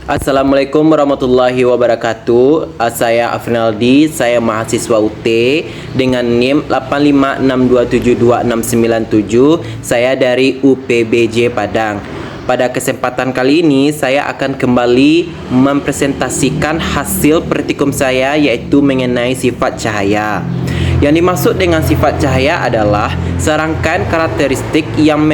Assalamualaikum warahmatullahi wabarakatuh. Saya Afrinaldi, saya mahasiswa UT dengan NIM 85627267. Saya dari UPBJ Padang. Pada kesempatan kali ini saya akan kembali mempresentasikan hasil praktikum saya, yaitu mengenai sifat cahaya. Yang dimaksud dengan sifat cahaya adalah serangkaian karakteristik yang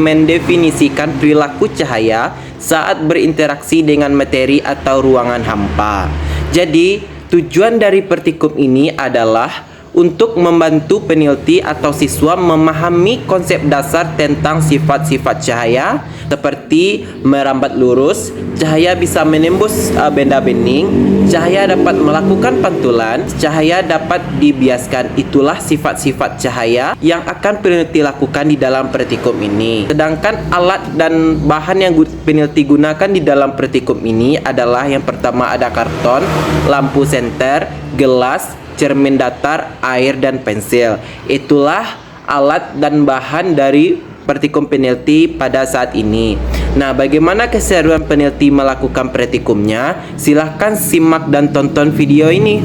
mendefinisikan perilaku cahaya saat berinteraksi dengan materi atau ruangan hampa. Jadi, tujuan dari praktikum ini adalah untuk membantu peneliti atau siswa memahami konsep dasar tentang sifat-sifat cahaya seperti merambat lurus, cahaya bisa menembus benda bening, cahaya dapat melakukan pantulan, cahaya dapat dibiaskan. Itulah sifat-sifat cahaya yang akan peneliti lakukan di dalam praktikum ini. Sedangkan alat dan bahan yang peneliti gunakan di dalam praktikum ini adalah yang pertama ada karton, lampu senter, gelas, cermin datar, air, dan pensil. Itulah alat dan bahan dari praktikum peneliti pada saat ini. Nah, bagaimana keseruan peneliti melakukan praktikumnya? Silahkan simak dan tonton video ini.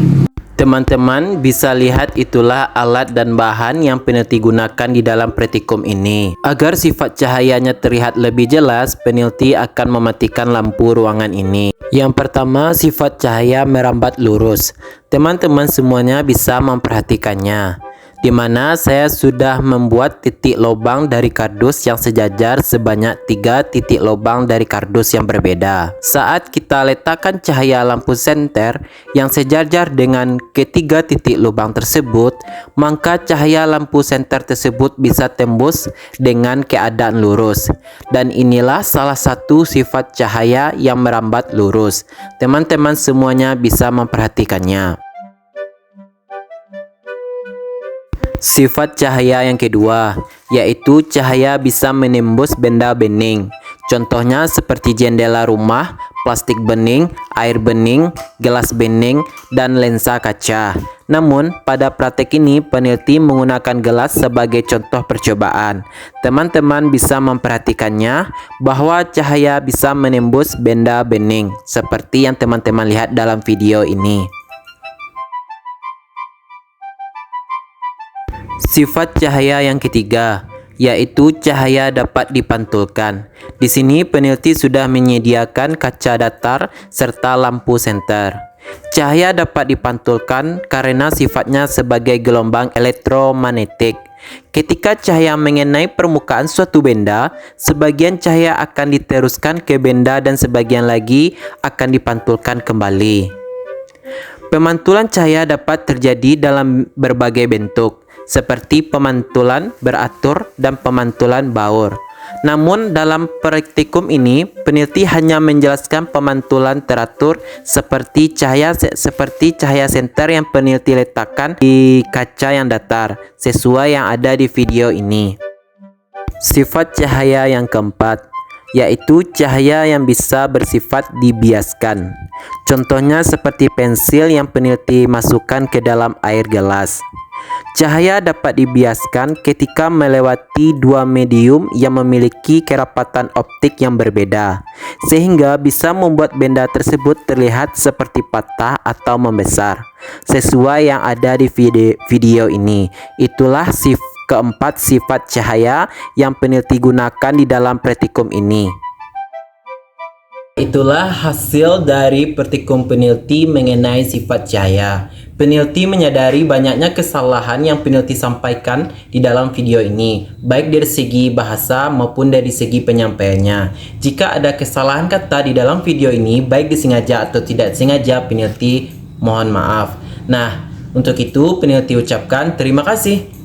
Teman-teman bisa lihat itulah alat dan bahan yang peneliti gunakan di dalam praktikum ini. Agar sifat cahayanya terlihat lebih jelas, peneliti akan mematikan lampu ruangan ini. Yang pertama, sifat cahaya merambat lurus. Teman-teman semuanya bisa memperhatikannya, di mana saya sudah membuat titik lubang dari kardus yang sejajar sebanyak 3 titik lubang dari kardus yang berbeda. Saat kita letakkan cahaya lampu senter yang sejajar dengan ketiga titik lubang tersebut, maka cahaya lampu senter tersebut bisa tembus dengan keadaan lurus. Dan inilah salah satu sifat cahaya yang merambat lurus. Teman-teman semuanya bisa memperhatikannya. Sifat cahaya yang kedua, yaitu cahaya bisa menembus benda bening. Contohnya seperti jendela rumah, plastik bening, air bening, gelas bening, dan lensa kaca. Namun, pada praktek ini peneliti menggunakan gelas sebagai contoh percobaan. Teman-teman bisa memperhatikannya bahwa cahaya bisa menembus benda bening, seperti yang teman-teman lihat dalam video ini. Sifat cahaya yang ketiga, yaitu cahaya dapat dipantulkan. Di sini peneliti sudah menyediakan kaca datar serta lampu senter. Cahaya dapat dipantulkan karena sifatnya sebagai gelombang elektromagnetik. Ketika cahaya mengenai permukaan suatu benda, sebagian cahaya akan diteruskan ke benda dan sebagian lagi akan dipantulkan kembali. Pemantulan cahaya dapat terjadi dalam berbagai bentuk, seperti pemantulan beratur dan pemantulan baur. Namun dalam praktikum ini peneliti hanya menjelaskan pemantulan teratur seperti cahaya senter yang peneliti letakkan di kaca yang datar, sesuai yang ada di video ini. Sifat cahaya yang keempat, yaitu cahaya yang bisa bersifat dibiaskan. Contohnya seperti pensil yang peneliti masukkan ke dalam air gelas. Cahaya dapat dibiaskan ketika melewati dua medium yang memiliki kerapatan optik yang berbeda, sehingga bisa membuat benda tersebut terlihat seperti patah atau membesar, sesuai yang ada di video ini. Itulah keempat sifat cahaya yang peneliti gunakan di dalam praktikum ini. Itulah hasil dari praktikum peneliti mengenai sifat cahaya. Peneliti menyadari banyaknya kesalahan yang peneliti sampaikan di dalam video ini, baik dari segi bahasa maupun dari segi penyampaiannya. Jika ada kesalahan kata di dalam video ini, baik disengaja atau tidak sengaja, peneliti mohon maaf. Nah, untuk itu peneliti ucapkan terima kasih.